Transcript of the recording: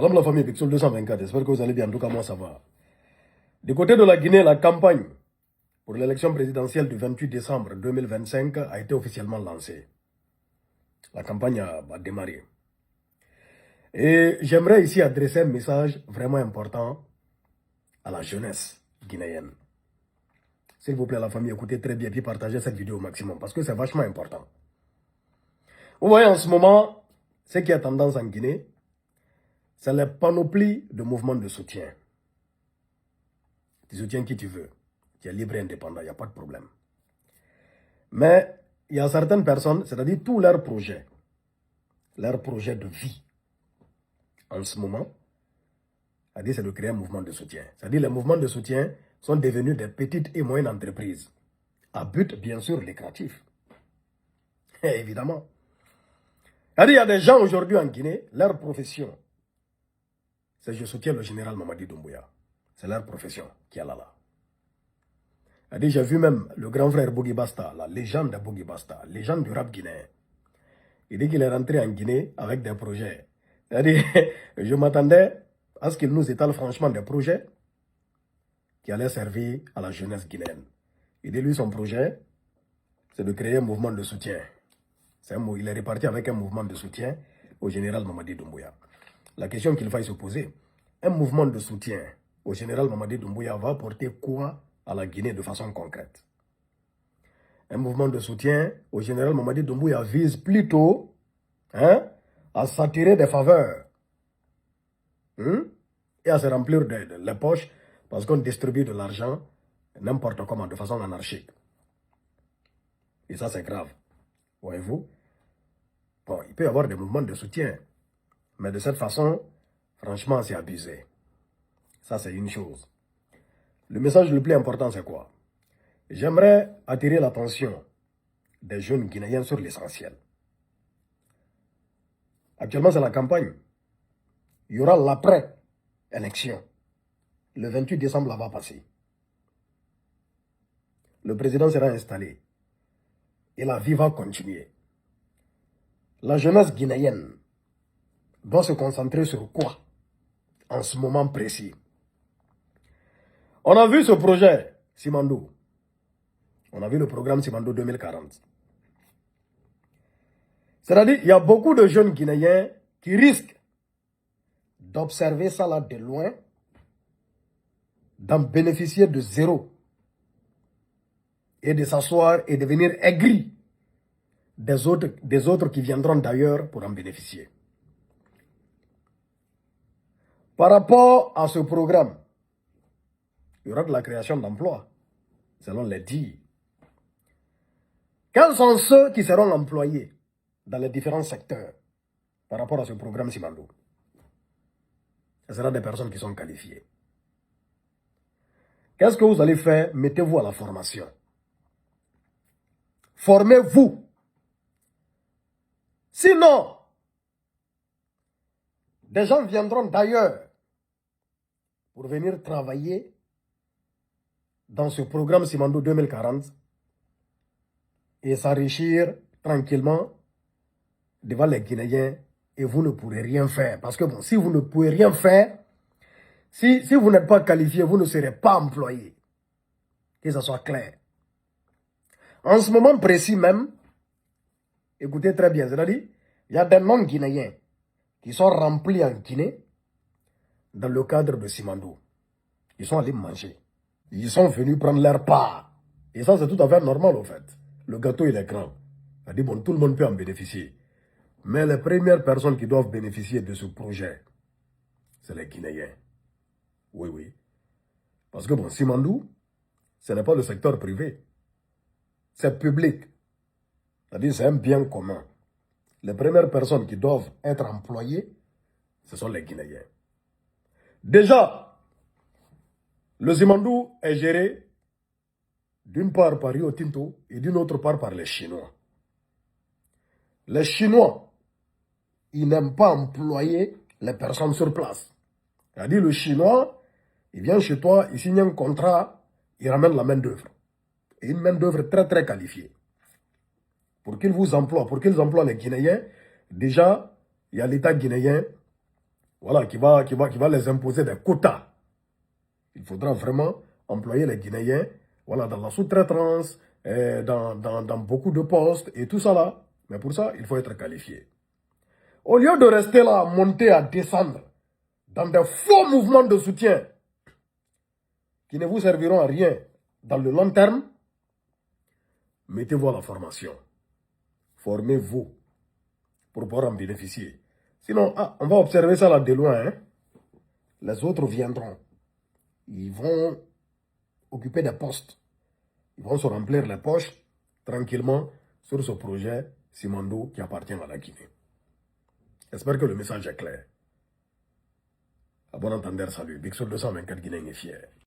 Salam la famille Pixel 224, j'espère que vous allez bien, en tout cas moi ça va. Du côté de la Guinée, la campagne pour l'élection présidentielle du 28 décembre 2025 a été officiellement lancée. La campagne a démarré. Et j'aimerais ici adresser un message vraiment important à la jeunesse guinéenne. S'il vous plaît la famille, écoutez très bien et partagez cette vidéo au maximum parce que c'est vachement important. Vous voyez en ce moment, ce qui a tendance en Guinée, c'est la panoplie de mouvements de soutien. Tu soutiens qui tu veux. Tu es libre et indépendant, il n'y a pas de problème. Mais il y a certaines personnes, c'est-à-dire tous leurs projets de vie, en ce moment, c'est de créer un mouvement de soutien. C'est-à-dire les mouvements de soutien sont devenus des petites et moyennes entreprises, à but bien sûr lucratif. Évidemment. C'est-à-dire il y a des gens aujourd'hui en Guinée, leur profession, c'est je soutiens le général Mamadi Doumbouya. C'est leur profession qui est là. J'ai vu même le grand frère Bougui Basta, la légende de Bougui Basta, légende du rap guinéen. Il dit qu'il est rentré en Guinée avec des projets. C'est-à-dire, je m'attendais à ce qu'il nous étale franchement des projets qui allaient servir à la jeunesse guinéenne. Il dit lui, son projet, c'est de créer un mouvement de soutien. Il est reparti avec un mouvement de soutien au général Mamadi Doumbouya. La question qu'il faille se poser, un mouvement de soutien au général Mamadi Doumbouya va apporter quoi à la Guinée de façon concrète? Un mouvement de soutien au général Mamadi Doumbouya vise plutôt à s'attirer des faveurs et à se remplir les poches parce qu'on distribue de l'argent n'importe comment, de façon anarchique. Et ça, c'est grave. Voyez-vous? Bon, il peut y avoir des mouvements de soutien, mais de cette façon, franchement, c'est abusé. Ça, c'est une chose. Le message le plus important, c'est quoi? J'aimerais attirer l'attention des jeunes Guinéens sur l'essentiel. Actuellement, c'est la campagne. Il y aura l'après-élection. Le 28 décembre, là va passer. Le président sera installé. Et la vie va continuer. La jeunesse guinéenne doit se concentrer sur quoi en ce moment précis? On a vu ce projet Simandou. On a vu le programme Simandou 2040. C'est-à-dire, il y a beaucoup de jeunes Guinéens qui risquent d'observer ça là de loin, d'en bénéficier de zéro et de s'asseoir et de devenir aigris des autres qui viendront d'ailleurs pour en bénéficier. Par rapport à ce programme, il y aura de la création d'emplois, selon les dires. Quels sont ceux qui seront employés dans les différents secteurs par rapport à ce programme Simandou? Ce sera des personnes qui sont qualifiées. Qu'est-ce que vous allez faire? Mettez-vous à la formation. Formez-vous. Sinon, des gens viendront d'ailleurs pour venir travailler dans ce programme Simandou 2040 et s'enrichir tranquillement devant les Guinéens et vous ne pourrez rien faire. Parce que bon, si vous ne pouvez rien faire, si vous n'êtes pas qualifié, vous ne serez pas employé. Que ça soit clair. En ce moment précis même, écoutez très bien, c'est-à-dire, il y a des non-guinéens qui sont remplis en Guinée dans le cadre de Simandou. Ils sont allés manger. Ils sont venus prendre leur part. Et ça, c'est tout à fait normal, au fait. Le gâteau, il est grand. C'est-à-dire, bon, tout le monde peut en bénéficier. Mais les premières personnes qui doivent bénéficier de ce projet, c'est les Guinéens. Oui, oui. Parce que, bon, Simandou, ce n'est pas le secteur privé. C'est public. C'est-à-dire, c'est un bien commun. Les premières personnes qui doivent être employées, ce sont les Guinéens. Déjà, le Simandou est géré d'une part par Rio Tinto et d'une autre part par les Chinois. Les Chinois, ils n'aiment pas employer les personnes sur place. C'est-à-dire, le Chinois, il vient chez toi, il signe un contrat, il ramène la main-d'œuvre. Et une main-d'œuvre très très qualifiée. Pour qu'ils vous emploient, pour qu'ils emploient les Guinéens, déjà, il y a l'État guinéen voilà, qui va les imposer des quotas. Il faudra vraiment employer les Guinéens, voilà, dans la sous-traitance, dans beaucoup de postes et tout ça là. Mais pour ça, il faut être qualifié. Au lieu de rester là, à monter, à descendre, dans des faux mouvements de soutien qui ne vous serviront à rien dans le long terme, mettez-vous à la formation. Formez-vous pour pouvoir en bénéficier. Sinon, on va observer ça là de loin. Hein? Les autres viendront. Ils vont occuper des postes. Ils vont se remplir les poches tranquillement sur ce projet Simandou qui appartient à la Guinée. J'espère que le message est clair. À bon entendeur, salut. Big Sur 224 Guinée est fier.